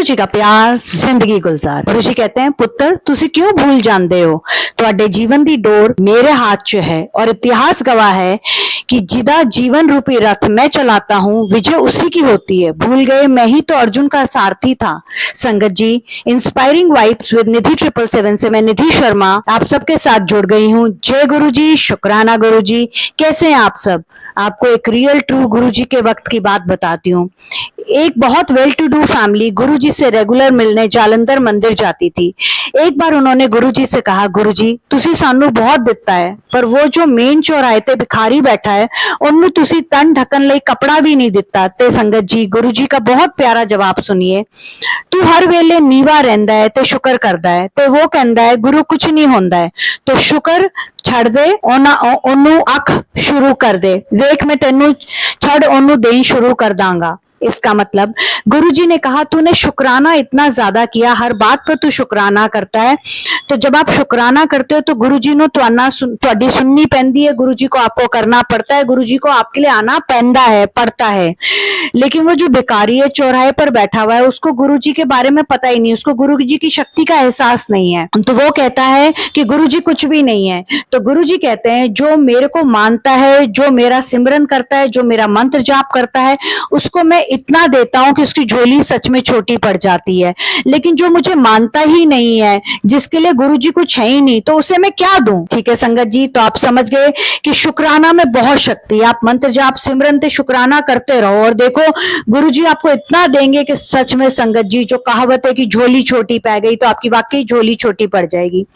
जी का प्यार जिंदगी गुलजार। गुरु जी कहते हैं, पुत्र तुसी क्यों भूल जाते हो, तुहाडे जीवन दी डोर मेरे हाथ च है और इतिहास गवाह है कि जिदा जीवन रूपी रथ मैं चलाता हूँ विजय उसी की होती है। भूल गए, मैं ही तो अर्जुन का सारथी था। संगत जी, इंस्पायरिंग वाइब्स विद निधि 777 से मैं निधि शर्मा आप सबके साथ जुड़ गई हूँ। जय गुरु जी, शुक्राना गुरु जी। कैसे हैं आप सब? आपको एक रियल ट्रू गुरुजी के वक्त की बात बताती हूँ। एक बहुत वेल टू डू फैमिली गुरुजी से रेगुलर मिलने जालंधर मंदिर जाती थी। एक बार उन्होंने गुरुजी से कहा, गुरुजी तुसी सानू बहुत दिता है, पर वो जो मेन चौराहे ते भिखारी बैठा है उन्हें तुसी तन ढकन लई कपड़ा भी नहीं दिता। ते संगत जी, गुरुजी का बहुत प्यारा जवाब सुनिए। तू हर वेले नीवा रहिंदा है ते शुक्र करदा है, ते वो कहंदा है गुरु कुछ नहीं होंदा है, तो शुक्र छड़ दे, ओनू अख शुरू कर दे, वेख मैं तेनू छड़ ओनू देन शुरू कर दांगा। इसका मतलब गुरुजी ने कहा, तूने शुक्राना इतना ज्यादा किया, हर बात पर तू शुक्राना करता है, तो जब आप शुक्राना करते हो तो गुरुजी नो तुहाडी सुननी पैंदी है, गुरुजी को आपको करना पड़ता है, गुरुजी को आपके लिए आना पैंदा है, पड़ता है। लेकिन वो जो भिखारी है चौराहे पर बैठा हुआ है, उसको गुरुजी के बारे में पता ही नहीं, उसको गुरुजी की शक्ति का एहसास नहीं है, तो वो कहता है कि गुरुजी कुछ भी नहीं है। तो गुरुजी कहते हैं, जो मेरे को मानता है, जो मेरा सिमरन करता है, जो मेरा मंत्र जाप करता है, उसको मैं इतना देता हूं कि उसकी झोली सच में छोटी पड़ जाती है। लेकिन जो मुझे मानता ही नहीं है, जिसके लिए गुरुजी कुछ है ही नहीं, तो उसे मैं क्या दूं? ठीक है संगत जी, तो आप समझ गए कि शुक्राना में बहुत शक्ति है। आप मंत्र जाप सिमरन से शुक्राना करते रहो और देखो गुरुजी आपको इतना देंगे कि सच में संगत जी, जो कहावत है कि झोली छोटी पै गई, तो आपकी वाकई झोली छोटी पड़ जाएगी।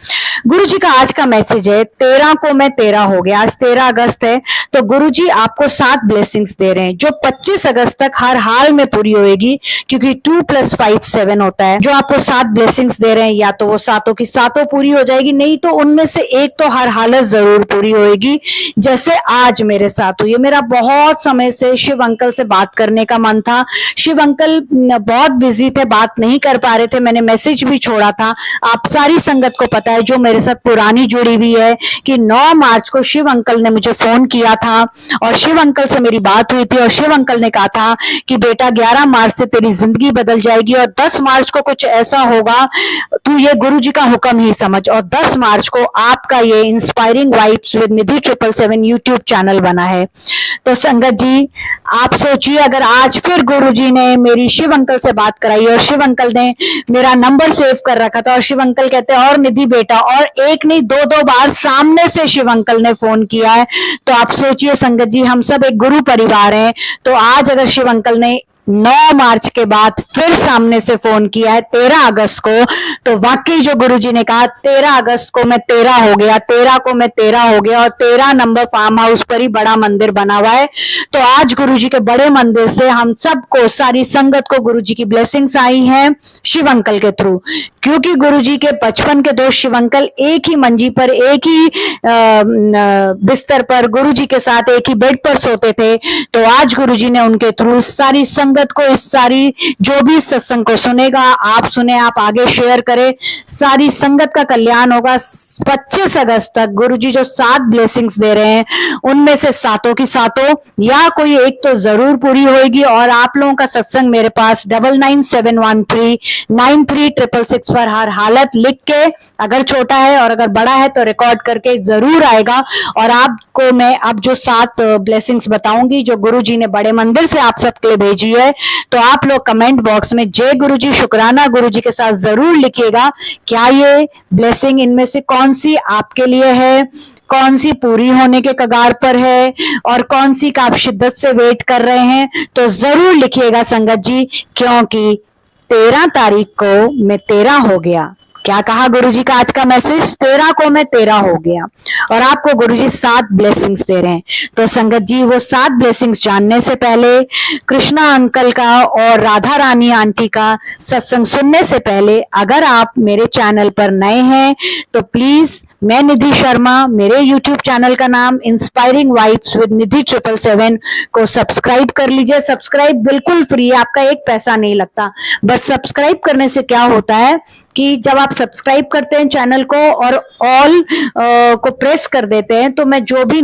गुरुजी का आज का मैसेज है, 13 को मैं 13 हो गया। आज 13 अगस्त है, तो गुरुजी आपको 7 ब्लेसिंग्स दे रहे हैं, जो 25 अगस्त तक हर हाल में पूरी होएगी, क्योंकि 2 + 5 7 होता है। जो आपको 7 ब्लेसिंग्स दे रहे हैं, या तो वो सातों की सातों पूरी हो जाएगी, नहीं तो उनमें से एक तो हर हालत जरूर पूरी होएगी, जैसे आज मेरे साथ हुई है। मेरा बहुत समय से शिव अंकल से बात करने का मन था। शिव अंकल बहुत बिजी थे, बात नहीं कर पा रहे थे, मैंने मैसेज भी छोड़ा था। आप सारी संगत को पता है जो मेरे साथ पुरानी जुड़ी हुई है कि 9 मार्च को शिव अंकल ने मुझे फोन किया था और शिव अंकल से मेरी बात हुई थी और शिव अंकल ने कहा था कि बेटा 11 मार्च से तेरी जिंदगी बदल जाएगी और 10 मार्च को कुछ ऐसा होगा, तू ये गुरुजी का हुक्म ही समझ। और 10 मार्च को आपका ये inspiring vibes with Nidhi 777 YouTube channel बना है। तो संगत जी, आप सोचिए, अगर आज फिर गुरुजी ने मेरी शिव अंकल से बात कराई और शिव अंकल ने मेरा नंबर सेव कर रखा था और शिव अंकल कहते हैं, और निधि बेटा, और एक नहीं 2-2 बार सामने से शिव अंकल ने फोन किया है, तो आप सोचिए संगत जी, हम सब एक गुरु परिवार हैं। तो आज अगर शिव अंकल ने 9 मार्च के बाद फिर सामने से फोन किया है 13 अगस्त को, तो वाकई जो गुरुजी ने कहा 13 अगस्त को मैं 13 हो गया, 13 को मैं 13 हो गया, और 13 नंबर फार्म हाउस पर ही बड़ा मंदिर बना हुआ है। तो आज गुरुजी के बड़े मंदिर से हम सबको, सारी संगत को गुरुजी की ब्लेसिंग्स आई हैं शिव अंकल के थ्रू, क्योंकि गुरुजी के बचपन के दोस्त शिव अंकल एक ही मंजी पर, एक ही बिस्तर पर गुरुजी के साथ एक ही बेड पर सोते थे। तो आज गुरुजी ने उनके थ्रू सारी संगत को, इस सारी जो भी सत्संग को सुनेगा, आप सुने, आप आगे शेयर करें, सारी संगत का कल्याण होगा। 25 अगस्त तक गुरुजी जो 7 ब्लेसिंग्स दे रहे हैं, उनमें से सातों की सातों या कोई एक तो जरूर पूरी होगी। और आप लोगों का सत्संग मेरे पास 9971393666 पर हर हालत लिख के, अगर छोटा है और अगर बड़ा है तो रिकॉर्ड करके जरूर आएगा। और आपको मैं अब जो 7 ब्लेसिंग्स बताऊंगी जो गुरुजी ने बड़े मंदिर से आप सबके लिए भेजी है, तो आप लोग कमेंट बॉक्स में जय गुरुजी, शुक्राना गुरुजी के साथ जरूर लिखिएगा, क्या ये ब्लेसिंग इनमें से कौन सी आपके लिए है, कौन सी पूरी होने के कगार पर है, और कौन सी का आप शिद्दत से वेट कर रहे हैं। तो जरूर लिखिएगा संगत जी, क्योंकि 13 तारीख को मैं 13 हो गया। क्या कहा गुरुजी का आज का मैसेज? 13 को मैं 13 हो गया, और आपको गुरुजी 7 ब्लेसिंग्स दे रहे हैं। तो संगत जी, वो 7 ब्लेसिंग्स जानने से पहले, कृष्णा अंकल का और राधा रानी आंटी का सत्संग सुनने से पहले, अगर आप मेरे चैनल पर नए हैं तो प्लीज मैं निधि शर्मा, मेरे यूट्यूब चैनल का नाम इंस्पायरिंग वाइब्स विद निधि 777 को सब्सक्राइब कर लीजिए। सब्सक्राइब बिल्कुल फ्री है, आपका एक पैसा नहीं लगता। बस सब्सक्राइब करने से क्या होता है कि जब आप सब्सक्राइब करते हैं चैनल को और ऑल को प्रेस कर देते हैं, तो मैं जो भी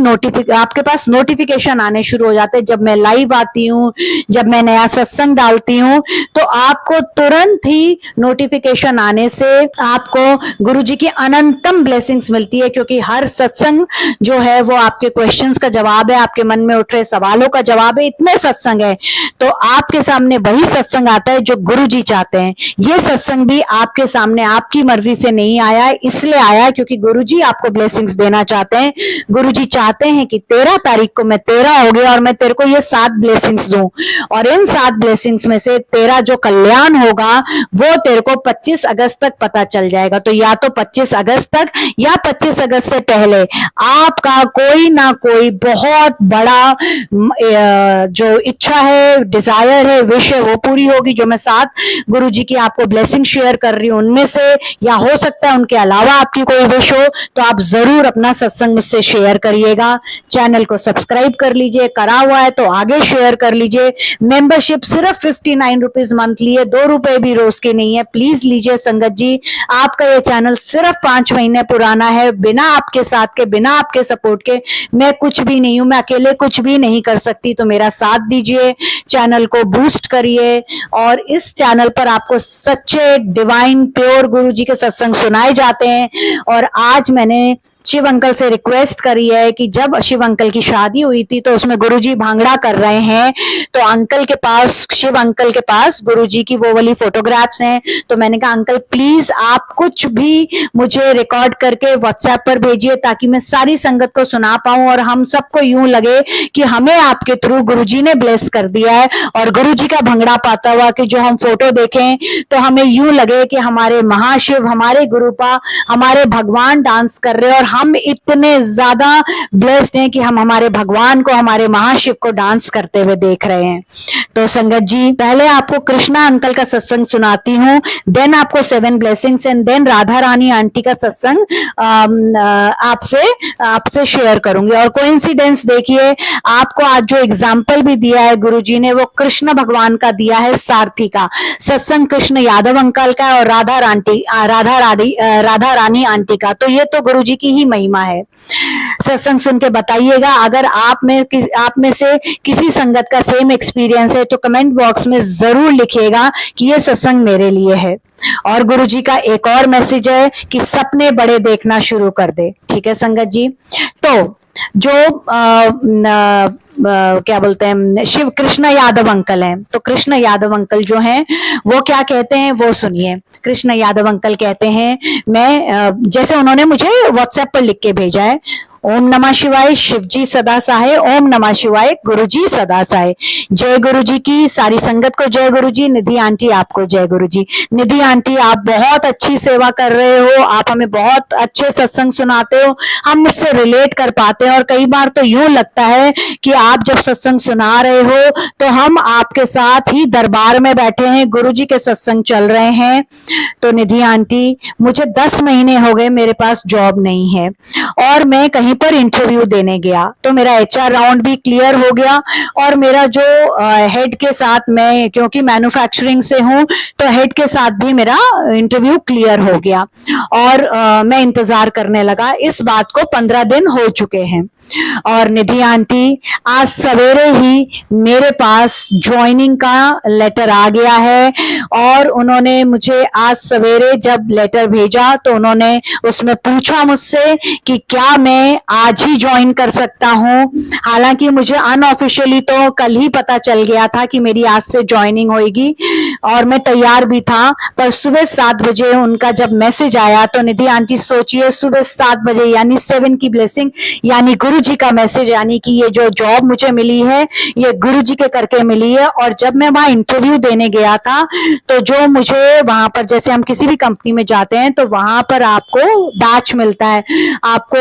आपके पास नोटिफिकेशन आने शुरू हो जाते हैं। जब मैं लाइव आती हूँ, जब मैं नया सत्संग डालती हूँ, तो आपको तुरंत ही नोटिफिकेशन आने से आपको गुरुजी की अनंतम ब्लेसिंग्स मिलती है, क्योंकि हर सत्संग जो है वो आपके क्वेश्चंस का जवाब है, आपके मन में उठ रहे सवालों का जवाब है। इतने सत्संग है तो आपके सामने वही सत्संग आता है जो गुरुजी चाहते हैं। ये सत्संग भी आपके सामने आपकी मर्जी से नहीं आया है, इसलिए आया क्योंकि गुरुजी आपको ब्लेसिंग्स देना चाहते हैं। गुरुजी चाहते हैं कि 13 तारीख को मैं 13 हो गया और मैं तेरे को ये 7 ब्लेसिंग्स दूं, और इन 7 ब्लेसिंग्स में से तेरा जो कल्याण होगा वो तेरे को 25 अगस्त तक पता चल जाएगा। तो या तो 25 अगस्त तक या 25 अगस्त से पहले आपका कोई ना कोई बहुत बड़ा जो इच्छा है, डिजायर है, विश है, वो पूरी होगी। जो मैं 7 गुरुजी की आपको ब्लेसिंग शेयर कर रही हूँ उनमें से, या हो सकता है उनके अलावा आपकी कोई विश हो, तो आप जरूर अपना सत्संग मुझसे शेयर करिएगा। चैनल को सब्सक्राइब कर लीजिए, करा हुआ है तो आगे शेयर कर लीजिए। मेंबरशिप सिर्फ 59 रुपीज मंथली है, 2 रुपए भी रोज के नहीं है। प्लीज लीजिए संगत जी, आपका ये चैनल सिर्फ 5 महीने पुराना है। बिना आपके साथ के, बिना आपके सपोर्ट के मैं कुछ भी नहीं हूं, मैं अकेले कुछ भी नहीं कर सकती। तो मेरा साथ दीजिए, चैनल को बूस्ट करिए, और इस चैनल पर आपको सच्चे डिवाइन प्योर गुरुजी के सत्संग सुनाए जाते हैं। और आज मैंने शिव अंकल से रिक्वेस्ट करी है कि जब शिव अंकल की शादी हुई थी तो उसमें गुरुजी भांगड़ा कर रहे हैं, तो अंकल के पास, शिव अंकल के पास गुरुजी की वो वाली फोटोग्राफ्स हैं। तो मैंने कहा अंकल प्लीज आप कुछ भी मुझे रिकॉर्ड करके व्हाट्सएप पर भेजिए, ताकि मैं सारी संगत को सुना पाऊं और हम सबको यूं लगे कि हमें आपके थ्रू गुरुजी ने ब्लेस कर दिया है। और गुरुजी का भंगड़ा पाता हुआ कि जो हम फोटो देखें तो हमें यूं लगे कि हमारे महाशिव, हमारे गुरुपा, हमारे भगवान डांस कर रहे हैं, और हम इतने ज्यादा ब्लेस्ड हैं कि हम हमारे भगवान को, हमारे महाशिव को डांस करते हुए देख रहे हैं। तो संगत जी, पहले आपको कृष्णा अंकल का सत्संग सुनाती हूँ, देन आपको 7 blessings and then Radha Rani aunty का सत्संग आपसे शेयर करूंगी। और कोइंसिडेंस देखिए, आपको आज जो एग्जाम्पल भी दिया है गुरुजी ने, वो कृष्ण भगवान का दिया है, सारथी का सत्संग कृष्ण यादव अंकल का और राधा रानी आंटी का। तो ये तो गुरुजी की ही महिमा है। सत्संग सुन के बताइएगा। अगर आप में से किसी संगत का सेम एक्सपीरियंस है तो कमेंट बॉक्स में जरूर लिखिएगा कि ये सत्संग मेरे लिए है। और गुरुजी का एक और मैसेज है कि सपने बड़े देखना शुरू कर दे। ठीक है संगत जी, तो जो क्या बोलते हैं, शिव कृष्ण यादव अंकल हैं, तो कृष्ण यादव अंकल जो हैं वो क्या कहते हैं वो सुनिए। कृष्ण यादव अंकल कहते हैं, मैं जैसे उन्होंने मुझे व्हाट्सएप पर लिख के भेजा है, ओम नमः शिवाय, शिवजी सदा सहाय, ओम नमः शिवाय, गुरुजी सदा सहाय। जय गुरुजी की, सारी संगत को जय गुरुजी। निधि आंटी आपको जय गुरुजी। निधि आंटी आप बहुत अच्छी सेवा कर रहे हो, आप हमें बहुत अच्छे सत्संग सुनाते हो, हम इससे रिलेट कर पाते हैं। और कई बार तो यूं लगता है कि आप जब सत्संग सुना रहे हो तो हम आपके साथ ही दरबार में बैठे हैं, गुरुजी के सत्संग चल रहे हैं। तो निधि आंटी, मुझे 10 महीने हो गए, मेरे पास जॉब नहीं है और मैं कहीं पर इंटरव्यू देने गया, तो मेरा HR राउंड भी क्लियर हो गया, और मेरा जो हेड के साथ, मैं क्योंकि मैन्युफैक्चरिंग से हूं तो हेड के साथ भी मेरा इंटरव्यू क्लियर हो गया, और मैं इंतजार करने लगा। इस बात को 15 दिन हो चुके हैं। और निधि आंटी, आज सवेरे ही मेरे पास ज्वाइनिंग का लेटर आ गया है, और उन्होंने मुझे आज सवेरे जब लेटर भेजा तो उन्होंने उसमें पूछा मुझसे कि क्या मैं आज ही ज्वाइन कर सकता हूं। हालांकि मुझे अनऑफिशियली तो कल ही पता चल गया था कि मेरी आज से ज्वाइनिंग होगी, और मैं तैयार भी था, पर सुबह 7 बजे उनका जब मैसेज आया, तो निधि आंटी सोचिए, सुबह 7 बजे यानी 7 की ब्लेसिंग, यानी गुरुजी का मैसेज, यानी कि ये जो जॉब मुझे मिली है ये गुरुजी के करके मिली है। और जब मैं वहां इंटरव्यू देने गया था, तो जो मुझे वहां पर, जैसे हम किसी भी कंपनी में जाते हैं तो वहां पर आपको बैच मिलता है, आपको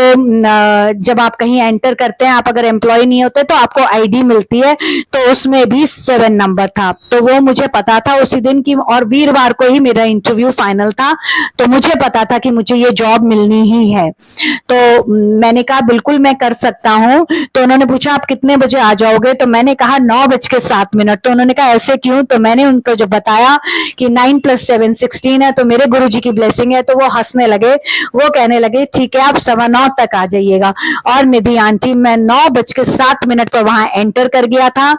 जब आप कहीं एंटर करते हैं, आप अगर एम्प्लॉय नहीं होते तो आपको आईडी मिलती है, तो उसमें भी 7 नंबर था। तो वो मुझे पता था उसी दिन की, और वीरवार को ही मेरा इंटरव्यू फाइनल था, तो मुझे पता था कि मुझे ये जॉब मिलनी ही है। तो मैंने कहा बिल्कुल मैं कर सकता हूँ। तो उन्होंने पूछा आप कितने बजे आ जाओगे, तो मैंने कहा 9:07। तो उन्होंने कहा ऐसे क्यों? तो मैंने उनको जब बताया कि 9 + 7 16 है, तो मेरे गुरुजी की ब्लेसिंग है, तो वो हंसने लगे। वो कहने लगे ठीक है, आप 9:15 तक आ जाइएगा। और निधि आंटी, मैं 9:07 पर वहां एंटर कर गया था,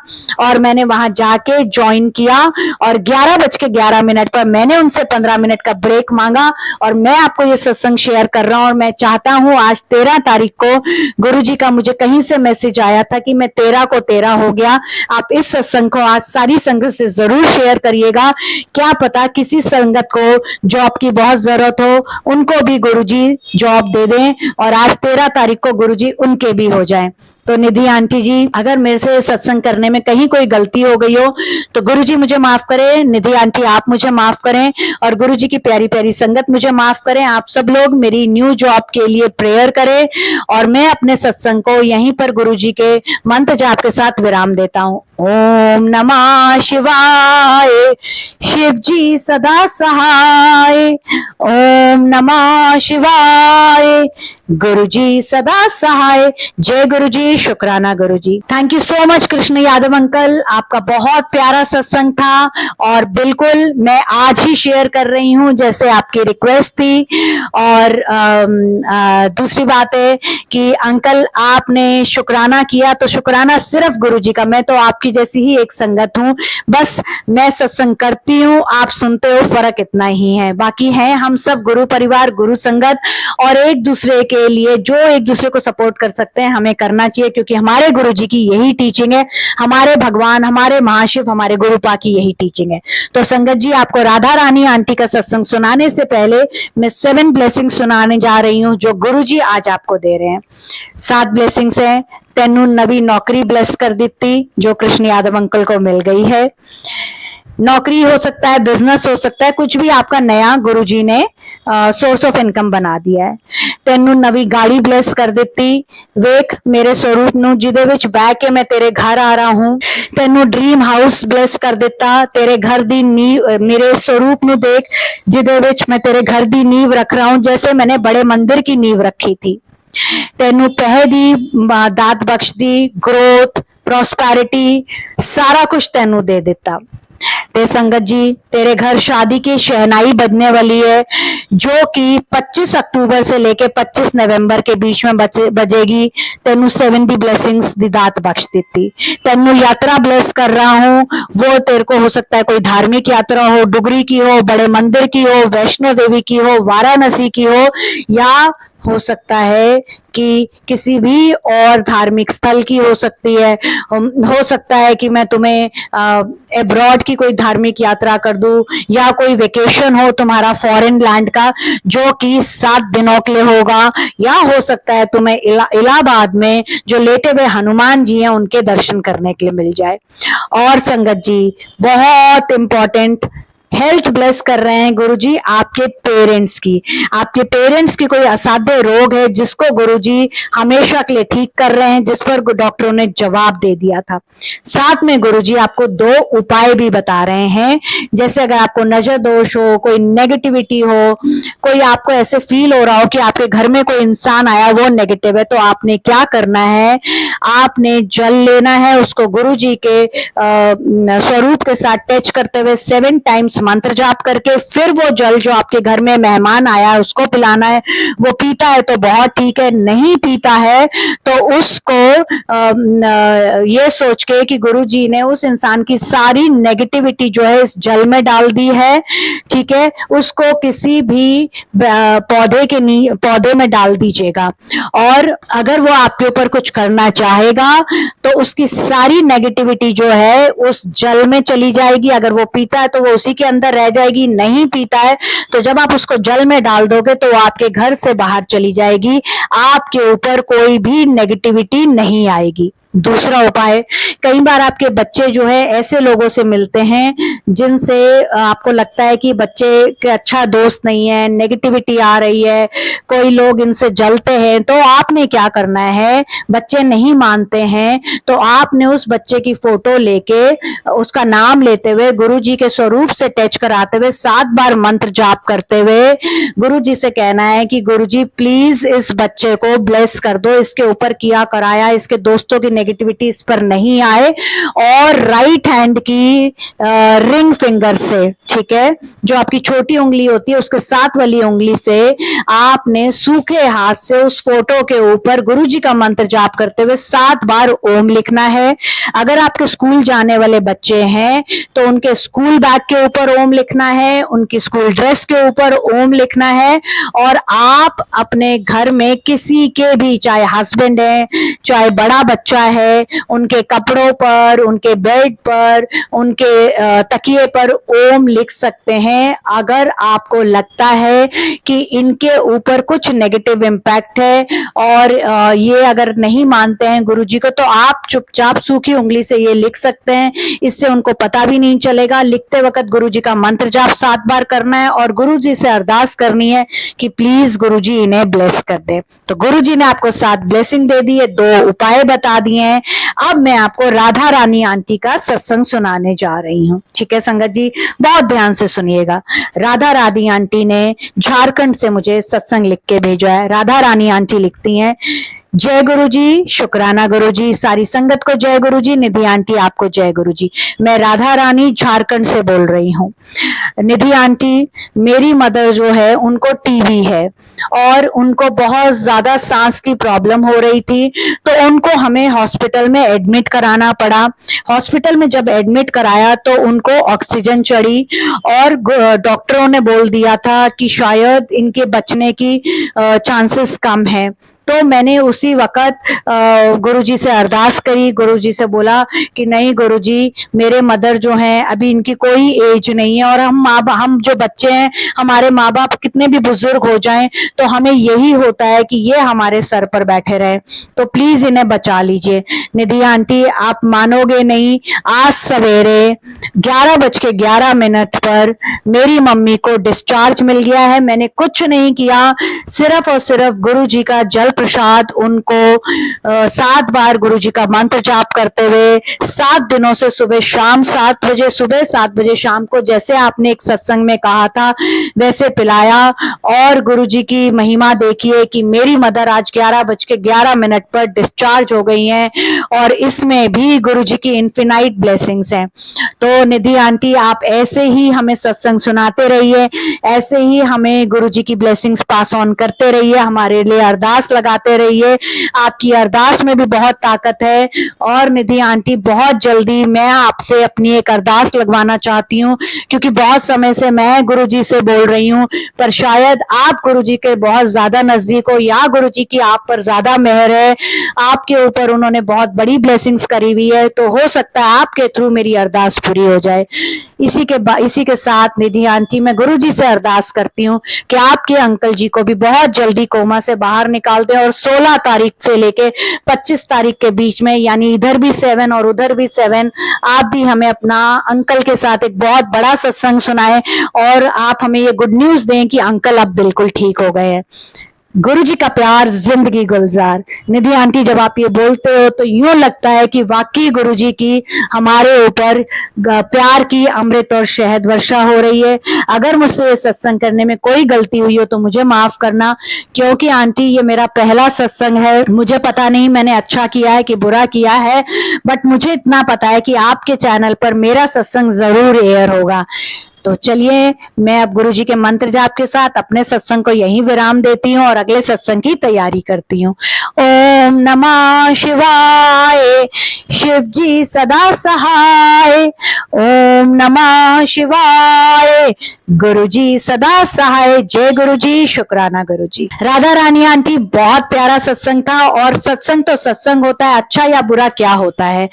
और मैंने वहां जाके ज्वाइन किया, और 11:11 पर मैंने उनसे 15 मिनट का ब्रेक मांगा, और मैं आपको ये सत्संग शेयर कर रहा हूं। और मैं चाहता हूं, आज 13 तारीख को गुरुजी का मुझे कहीं से मैसेज आया था कि मैं 13 को 13 हो गया। आप इस सत्संग को आज सारी संगत से जरूर शेयर करिएगा। क्या पता किसी संगत को जॉब की बहुत जरूरत हो, उनको भी गुरुजी जॉब दे दें, और आज 13 तारीख को गुरुजी उनके भी हो जाए। तो निधि आंटी जी, अगर मेरे से सत्संग करने में कहीं कोई गलती हो गई हो तो गुरुजी मुझे माफ करें, निधि आंटी आप मुझे माफ करें, और गुरुजी की प्यारी प्यारी संगत मुझे माफ करें। आप सब लोग मेरी न्यू जॉब के लिए प्रेयर करें, और मैं अपने सत्संग को यहीं पर गुरुजी के मंत्र जाप के साथ विराम देता हूं। ओम नमः शिवाय, शिव जी सदा सहाय। ओम नमः शिवाय, गुरुजी सदा सहाय। जय गुरुजी, शुक्राना Guruji. Thank you so much Krishna Yadav uncle, आपका बहुत प्यारा सत्संग था, और बिल्कुल मैं आज ही शेयर कर रही हूँ जैसे आपकी रिक्वेस्ट थी। और दूसरी बात है कि अंकल आपने शुक्राना किया, तो शुक्राना सिर्फ गुरुजी का, मैं तो आपकी जैसी ही एक संगत हूँ, बस मैं सत्संग करती हूँ, आप सुनते हो, फर्क इतना ही है। बाकी है हम सब गुरु परिवार, गुरु संगत, और एक दूसरे के लिए जो एक दूसरे को सपोर्ट कर सकते हैं हमें करना चाहिए, क्योंकि हमारे गुरुजी की यही टीचिंग है, हमारे भगवान, हमारे महाशिव, हमारे गुरुपा की यही टीचिंग है। तो संगत जी, आपको राधा रानी आंटी का सत्संग सुनाने से पहले मैं 7 ब्लेसिंग सुनाने जा रही हूँ जो गुरुजी आज आपको दे रहे हैं। 7 ब्लेसिंग्स हैं। तेनू नवी नौकरी ब्लेस कर दी जो कृष्ण यादव अंकल को मिल गई है। नौकरी हो सकता है, बिजनेस हो सकता है, कुछ भी आपका नया गुरुजी ने सोर्स ऑफ इनकम बना दिया है। तेनू नवी गाड़ी ब्लेस कर दी। वेख मेरे स्वरूप नू जिदे विच बैठ के मैं तेरे घर आ रहा हूं। तेनू ड्रीम हाउस ब्लेस कर दिता। तेरे घर दी नींव, मेरे स्वरूप नू देख जिदे विच मैं तेरे घर दी नींव रख रहा हूं, जैसे मैंने बड़े मंदिर की नींव रखी थी। तेनू पैसे दी दात बख्श दी, ग्रोथ, प्रॉस्पेरिटी, सारा कुछ तेनू दे दिता। ते संगत जी, तेरे घर शादी की शहनाई बजने वाली है, जो कि 25 अक्टूबर से लेके 25 नवंबर के बीच में बजेगी। तेनू 70 ब्लेसिंग्स दी दात बख्श दी। तेनू यात्रा ब्लेस कर रहा हूं, वो तेरे को हो सकता है कोई धार्मिक यात्रा हो, डुगरी की हो, बड़े मंदिर की हो, वैष्णो देवी की हो, वाराणसी की हो, या हो सकता है कि किसी भी और धार्मिक स्थल की हो सकती है। हो सकता है कि मैं तुम्हें अब्रॉड की कोई धार्मिक यात्रा कर दूं, या कोई वेकेशन हो तुम्हारा फॉरेन लैंड का जो कि 7 दिनों के लिए होगा, या हो सकता है तुम्हें इलाहाबाद में जो लेटे हुए हनुमान जी हैं उनके दर्शन करने के लिए मिल जाए। और संगत जी, बहुत इंपॉर्टेंट, हेल्थ ब्लेस कर रहे हैं गुरुजी आपके पेरेंट्स की कोई असाध्य रोग है जिसको गुरुजी हमेशा के लिए ठीक कर रहे हैं, जिस पर डॉक्टरों ने जवाब दे दिया था। साथ में गुरुजी आपको 2 उपाय भी बता रहे हैं, जैसे अगर आपको नजर दोष हो, कोई नेगेटिविटी हो, कोई आपको ऐसे फील हो रहा हो कि आपके घर में कोई इंसान आया वो नेगेटिव है, तो आपने क्या करना है, आपने जल लेना है, उसको गुरुजी के स्वरूप के साथ टच करते हुए 7 टाइम्स मंत्र जाप करके फिर वो जल जो आपके घर में मेहमान आया है उसको पिलाना है। वो पीता है तो बहुत ठीक है, नहीं पीता है तो उसको ये सोच के कि गुरुजी ने उस इंसान की सारी नेगेटिविटी जो है इस जल में डाल दी है, ठीक है, उसको किसी भी पौधे में डाल दीजिएगा। और अगर वो आपके ऊपर कुछ करना चाहेगा तो उसकी सारी नेगेटिविटी जो है उस जल में चली जाएगी। अगर वो पीता है तो वो उसी के अंदर रह जाएगी, नहीं पीता है तो जब आप उसको जल में डाल दोगे तो वो आपके घर से बाहर चली जाएगी, आपके ऊपर कोई भी नेगेटिविटी नहीं आएगी। दूसरा उपाय, कई बार आपके बच्चे जो है ऐसे लोगों से मिलते हैं जिनसे आपको लगता है कि बच्चे के अच्छा दोस्त नहीं है, नेगेटिविटी आ रही है, कोई लोग इनसे जलते हैं, तो आपने क्या करना है, बच्चे नहीं मानते हैं तो आपने उस बच्चे की फोटो लेके उसका नाम लेते हुए गुरुजी के स्वरूप से टच कराते हुए 7 बार मंत्र जाप करते हुए गुरुजी से कहना है कि गुरुजी प्लीज इस बच्चे को ब्लेस कर दो, इसके ऊपर किया कराया, इसके दोस्तों की नेगेटिविटी इस पर नहीं आए, और राइट हैंड की रिंग फिंगर से, ठीक है, जो आपकी छोटी उंगली होती है उसके साथ वाली उंगली से आपने सूखे हाथ से उस फोटो के ऊपर गुरुजी का मंत्र जाप करते हुए 7 बार ओम लिखना है। अगर आपके स्कूल जाने वाले बच्चे हैं तो उनके स्कूल बैग के ऊपर ओम लिखना है, उनकी स्कूल ड्रेस के ऊपर ओम लिखना है, और आप अपने घर में किसी के भी, चाहे हस्बैंड है, चाहे बड़ा बच्चा है, उनके कपड़ों पर, उनके बेड पर, उनके तकिए पर ओम लिख सकते हैं। अगर आपको लगता है कि इनके ऊपर कुछ नेगेटिव इम्पैक्ट है और ये अगर नहीं मानते हैं गुरुजी को, तो आप चुपचाप सूखी उंगली से ये लिख सकते हैं, इससे उनको पता भी नहीं चलेगा। लिखते वक्त गुरुजी का मंत्र जाप 7 बार करना है और गुरुजी से अरदास करनी है कि प्लीज गुरुजी इन्हें ब्लेस कर दे। तो गुरुजी ने आपको 7 ब्लेसिंग दे दी है, 2 उपाय बता दिए हैं। अब मैं आपको राधा रानी आंटी का सत्संग सुनाने जा रही हूँ, ठीक है संगत जी, बहुत ध्यान से सुनिएगा। राधा रानी आंटी ने झारखंड से मुझे सत्संग लिख के भेजा है। राधा रानी आंटी लिखती हैं, जय गुरुजी, शुक्राना गुरुजी, सारी संगत को जय गुरुजी, निधि आंटी आपको जय गुरुजी। मैं राधा रानी झारखंड से बोल रही हूँ। निधि आंटी, मेरी मदर जो है उनको टीबी है और उनको बहुत ज्यादा सांस की प्रॉब्लम हो रही थी, तो उनको हमें हॉस्पिटल में एडमिट कराना पड़ा। हॉस्पिटल में जब एडमिट कराया तो उनको ऑक्सीजन चढ़ी और डॉक्टरों ने बोल दिया था कि शायद इनके बचने की चांसेस कम है। तो मैंने उसी वक्त गुरुजी से अरदास करी, गुरुजी से बोला कि नहीं गुरुजी, मेरे मदर जो हैं अभी इनकी कोई एज नहीं है, और हम जो बच्चे हैं, हमारे माँ बाप कितने भी बुजुर्ग हो जाएं तो हमें यही होता है कि ये हमारे सर पर बैठे रहे, तो प्लीज इन्हें बचा लीजिए। निधि आंटी, आप मानोगे नहीं, आज सवेरे 11:11 पर मेरी मम्मी को डिस्चार्ज मिल गया है। मैंने कुछ नहीं किया, सिर्फ और सिर्फ गुरुजी का जल प्रसाद उनको 7 बार गुरुजी का मंत्र जाप करते हुए 7 दिनों से सुबह शाम 7 बजे सुबह 7 बजे शाम को, जैसे आपने एक सत्संग में कहा था, वैसे पिलाया। और गुरुजी की महिमा देखिए कि मेरी मदर आज 11:11 पर डिस्चार्ज हो गई हैं, और इसमें भी गुरुजी की इन्फिनाइट ब्लेसिंग्स हैं। तो निधि आंटी, आप ऐसे ही हमें सत्संग सुनाते रहिए, ऐसे ही हमें गुरुजी की ब्लेसिंग्स पास ऑन करते रहिए, हमारे लिए अरदास लगाते रहिए। आपकी अरदास में भी बहुत ताकत है। और निधि आंटी, बहुत जल्दी मैं आपसे अपनी एक अरदास लगवाना चाहती हूँ, क्योंकि बहुत समय से मैं गुरुजी से बोल रही हूँ, पर शायद आप गुरुजी के बहुत ज्यादा नजदीक हो, या गुरुजी की आप पर ज्यादा मेहर है, आपके ऊपर उन्होंने बहुत बड़ी ब्लेसिंग्स करी हुई है, तो हो सकता है आपके थ्रू मेरी अरदास पूरी हो जाए। इसी के साथ निधि आंटी, मैं गुरुजी से अरदास करती हूँ कि आपके अंकल जी को भी बहुत जल्दी कोमा से बाहर निकाल दे, और 16 तारीख से लेके 25 तारीख के बीच में, यानी इधर भी 7 और उधर भी 7, आप भी हमें अपना अंकल के साथ एक बहुत बड़ा सत्संग सुनाए, और आप हमें ये गुड न्यूज दें कि अंकल अब बिल्कुल ठीक हो गए हैं। गुरुजी का प्यार, जिंदगी गुलजार। निधि आंटी, जब आप ये बोलते हो तो यूं लगता है कि वाकई गुरुजी की हमारे ऊपर प्यार की अमृत और शहद वर्षा हो रही है। अगर मुझसे ये सत्संग करने में कोई गलती हुई हो तो मुझे माफ करना, क्योंकि आंटी ये मेरा पहला सत्संग है। मुझे पता नहीं मैंने अच्छा किया है कि बुरा किया है, बट मुझे इतना पता है कि आपके चैनल पर मेरा सत्संग जरूर एयर होगा। तो चलिए, मैं अब गुरुजी के मंत्र जाप के साथ अपने सत्संग को यहीं विराम देती हूँ और अगले सत्संग की तैयारी करती हूँ। ओम नमः शिवाय, शिव जी सदा सहाय। ओम नमः शिवाय, गुरुजी सदा सहाय। जय गुरुजी, शुक्राना गुरुजी। राधा रानी आंटी, बहुत प्यारा सत्संग था, और सत्संग तो सत्संग होता है, अच्छा या बुरा क्या होता है।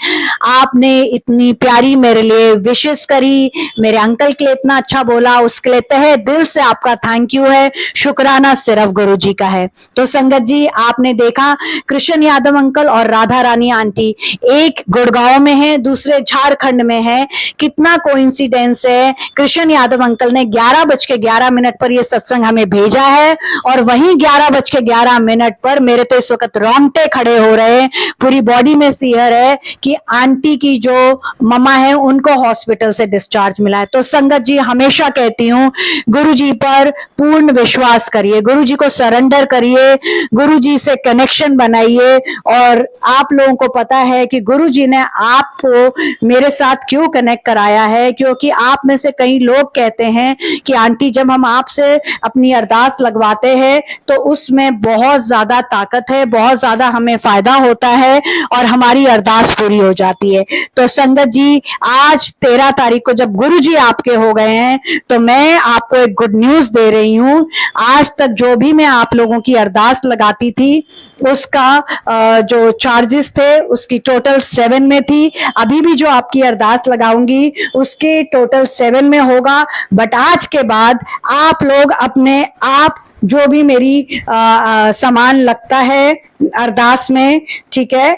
आपने इतनी प्यारी मेरे लिए विशेष करी, मेरे अंकल के लिए इतना अच्छा बोला, उसके लिए तहे दिल से आपका थैंक यू है। शुक्राना सिर्फ गुरुजी का है। तो संगत जी, आपने देखा कृष्ण यादव अंकल और राधा रानी आंटी, एक गुड़गांव में है, दूसरे झारखंड में है। कितना कोइंसिडेंस है। कृष्ण यादव अंकल ने 11:11 पर यह सत्संग हमें भेजा है और वहीं 11:11 पर मेरे तो इस वक्त रोंगटे खड़े हो रहे हैं, पूरी बॉडी में सिहर है कि आंटी की जो मम्मा है उनको हॉस्पिटल से डिस्चार्ज मिला है। तो संगत जी, हमेशा कहती हूँ गुरुजी पर पूर्ण विश्वास करिए, गुरुजी को सरेंडर करिए, गुरुजी से कनेक्शन बनाइए। और आप लोगों को पता है कि गुरुजी ने आपको मेरे साथ क्यों कनेक्ट कराया है, क्योंकि आप में से कई लोग कहते हैं कि आंटी जब हम आपसे अपनी अरदास लगवाते हैं तो उसमें बहुत ज्यादा ताकत है, बहुत ज्यादा हमें फायदा होता है और हमारी अरदास पूरी हो जाती है। तो संगत जी, आज 13 तारीख को जब गुरुजी आपके हो गए हैं तो मैं आपको एक गुड न्यूज दे रही हूं। आज तक जो भी मैं आप लोगों की अरदास लगाती थी उसका जो चार्जेस थे उसकी टोटल 7 में थी। अभी भी जो आपकी अरदास लगाऊंगी उसके टोटल 7 में होगा। बट आज के बाद आप लोग अपने आप जो भी मेरी सामान लगता है अरदास में, ठीक है,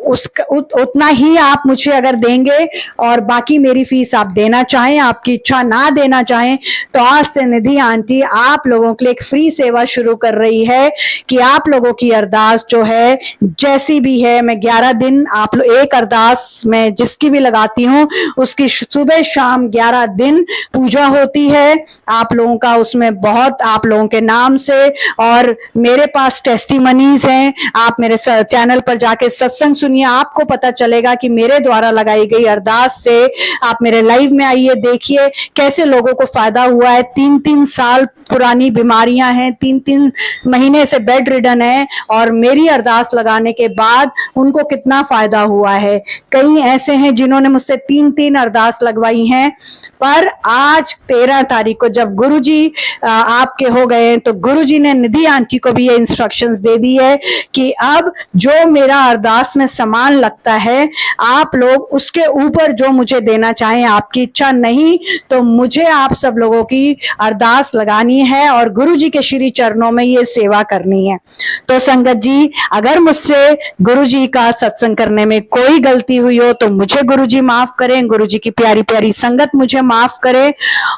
उसका उतना ही आप मुझे अगर देंगे और बाकी मेरी फीस आप देना चाहें, आपकी इच्छा ना देना चाहें, तो आज से निधि आंटी आप लोगों के लिए एक फ्री सेवा शुरू कर रही है कि आप लोगों की अरदास जो है जैसी भी है, मैं 11 दिन आप लोग एक अरदास में जिसकी भी लगाती हूँ उसकी सुबह शाम 11 दिन पूजा होती है आप लोगों का, उसमें बहुत आप लोगों के नाम से, और मेरे पास टेस्टिमनीज हैं। आप मेरे चैनल पर जाके सत्संग सुनिए, आपको पता चलेगा कि मेरे द्वारा लगाई गई अरदास से, आप मेरे लाइव में आइए, देखिए कैसे लोगों को फायदा हुआ है। 3-3 साल पुरानी बीमारियां हैं, 3-3 महीने से बेड रिडन है और मेरी अरदास लगाने के बाद उनको कितना फायदा हुआ है। कई ऐसे हैं जिन्होंने मुझसे 3-3 अरदास लगवाई हैं। पर आज 13 तारीख को जब गुरुजी आपके हो गए तो गुरुजी ने निधि आंटी को भी ये इंस्ट्रक्शंस दे दी है कि अब जो मेरा अरदास में सामान लगता है आप लोग उसके ऊपर जो मुझे देना चाहें, आपकी इच्छा नहीं तो मुझे आप सब लोगों की अरदास लगानी है और गुरुजी के श्री चरणों में ये सेवा करनी है। तो संगत जी, अगर मुझसे गुरुजी का सत्संग करने में कोई गलती हुई हो तो मुझे गुरुजी माफ करें, गुरुजी की प्यारी प्यारी संगत मुझे माफ करे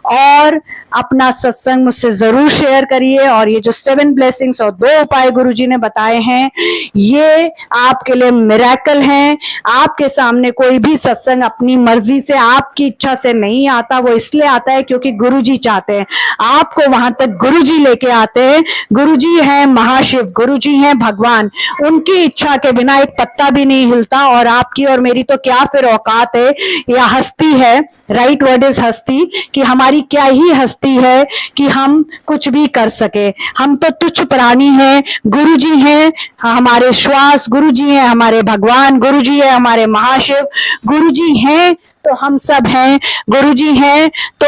और अपना सत्संग मुझसे जरूर शेयर करिए। और ये जो 7 ब्लेसिंग्स और 2 उपाय गुरुजी ने बताए हैं ये आपके लिए मिरेकल हैं। आपके सामने कोई भी सत्संग अपनी मर्जी से, आपकी इच्छा से नहीं आता, वो इसलिए आता है क्योंकि गुरुजी चाहते हैं, आपको वहां तक गुरुजी लेके आते हैं। गुरुजी हैं महाशिव, गुरुजी हैं भगवान, उनकी इच्छा के बिना एक पत्ता भी नहीं हिलता और आपकी और मेरी तो क्या फिर औकात है या हस्ती है, राइट वर्ड इज हस्ती, कि हमारी क्या ही हस्ती है कि हम कुछ भी कर सके। हम तो तुच्छ प्राणी हैं, गुरुजी हैं हमारे श्वास, गुरुजी हैं हमारे भगवान, गुरुजी है हमारे महाशिव, गुरुजी हैं तो हम सब हैं, गुरुजी हैं तो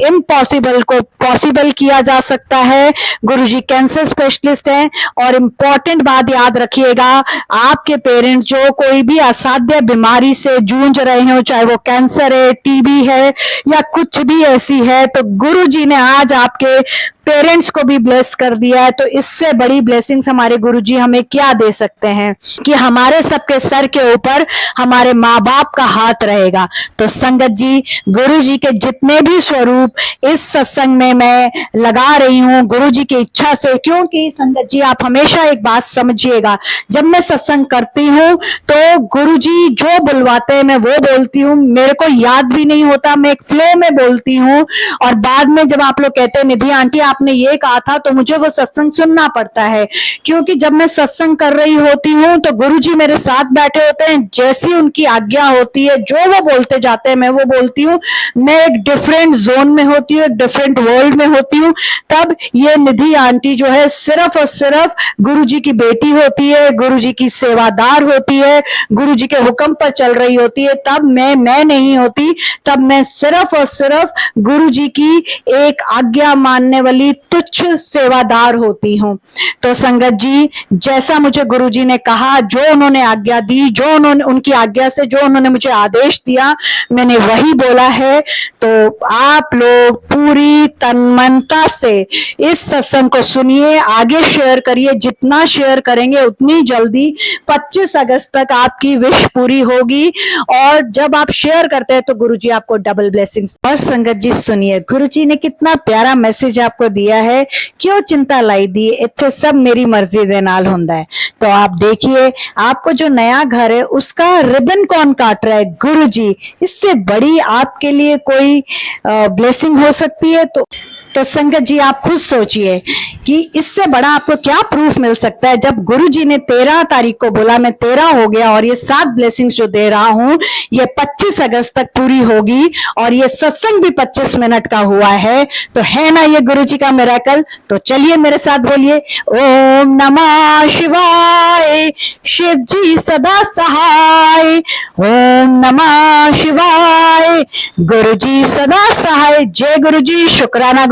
इम्पॉसिबल को पॉसिबल किया जा सकता है। गुरुजी कैंसर स्पेशलिस्ट हैं और इम्पॉर्टेंट बात याद रखिएगा, आपके पेरेंट्स जो कोई भी असाध्य बीमारी से जूझ रहे हो, चाहे वो कैंसर है, टीबी है या कुछ भी ऐसी है, तो गुरुजी ने आज आपके पेरेंट्स को भी ब्लेस कर दिया है। तो इससे बड़ी ब्लेसिंग्स हमारे गुरुजी हमें क्या दे सकते हैं कि हमारे सबके सर के ऊपर हमारे माँ बाप का हाथ रहेगा। तो संगत जी, गुरुजी के जितने भी स्वरूप इस सत्संग में मैं लगा रही हूँ गुरुजी की इच्छा से, क्योंकि संगत जी आप हमेशा एक बात समझिएगा, जब मैं सत्संग करती हूँ तो गुरुजी जो बुलवाते हैं मैं वो बोलती हूँ, मेरे को याद भी नहीं होता, मैं एक फ्लो में बोलती हूँ और बाद में जब आप लोग कहते हैं निधि आंटी आपने ये कहा था, तो मुझे वो सत्संग सुनना पड़ता है, क्योंकि जब मैं सत्संग कर रही होती हूँ तो गुरुजी मेरे साथ बैठे होते हैं, जैसी उनकी आज्ञा होती है, जो वो बोलते जाते हैं मैं वो बोलती हूँ। मैं एक डिफरेंट जोन में होती हूँ, एक डिफरेंट वर्ल्ड फील्ड में होती हूँ, तब ये निधि आंटी जो है सिर्फ और सिर्फ गुरुजी की बेटी होती है, गुरुजी की सेवादार होती है, गुरुजी के हुक्म पर चल रही होती है। तब मैं नहीं होती, तब मैं सिर्फ और सिर्फ गुरुजी की एक आज्ञा मानने वाली तुच्छ सेवादार होती हूँ। तो संगत जी, जैसा मुझे गुरुजी ने कहा, जो उन्होंने आज्ञा दी, जो उन्होंने उनकी आज्ञा से जो उन्होंने मुझे आदेश दिया, मैंने वही बोला है। तो आप लोग पूरी तन्मनता से इस सत्संग को सुनिए, आगे शेयर करिए। जितना शेयर करेंगे उतनी जल्दी 25 अगस्त तक आपकी विश पूरी होगी। और जब आप शेयर करते हैं तो गुरुजी आपको डबल ब्लेसिंग्स। और संगत जी सुनिए, गुरुजी ने कितना प्यारा मैसेज आपको दिया है, क्यों चिंता लाई दी, इतने सब मेरी मर्जी दे नाल हुंदा है। तो आप देखिए, आपको जो नया घर है उसका रिबन कौन काट रहा है? गुरुजी। इससे बड़ी आपके लिए कोई ब्लेसिंग हो सकती है? तो संगत जी, आप खुद सोचिए कि इससे बड़ा आपको क्या प्रूफ मिल सकता है। जब गुरुजी ने 13 तारीख को बोला मैं 13 हो गया, और ये 7 ब्लेसिंग्स जो दे रहा हूं ये 25 अगस्त तक पूरी होगी, और ये सत्संग भी 25 मिनट का हुआ है, तो है ना ये गुरुजी का मिरेकल। तो चलिए मेरे साथ बोलिए, ओम नमः शिवाय, शिव जी सदा सहाय। ओम नमः शिवाय, गुरुजी सदा सहाय। जय गुरुजी। शुक्राना।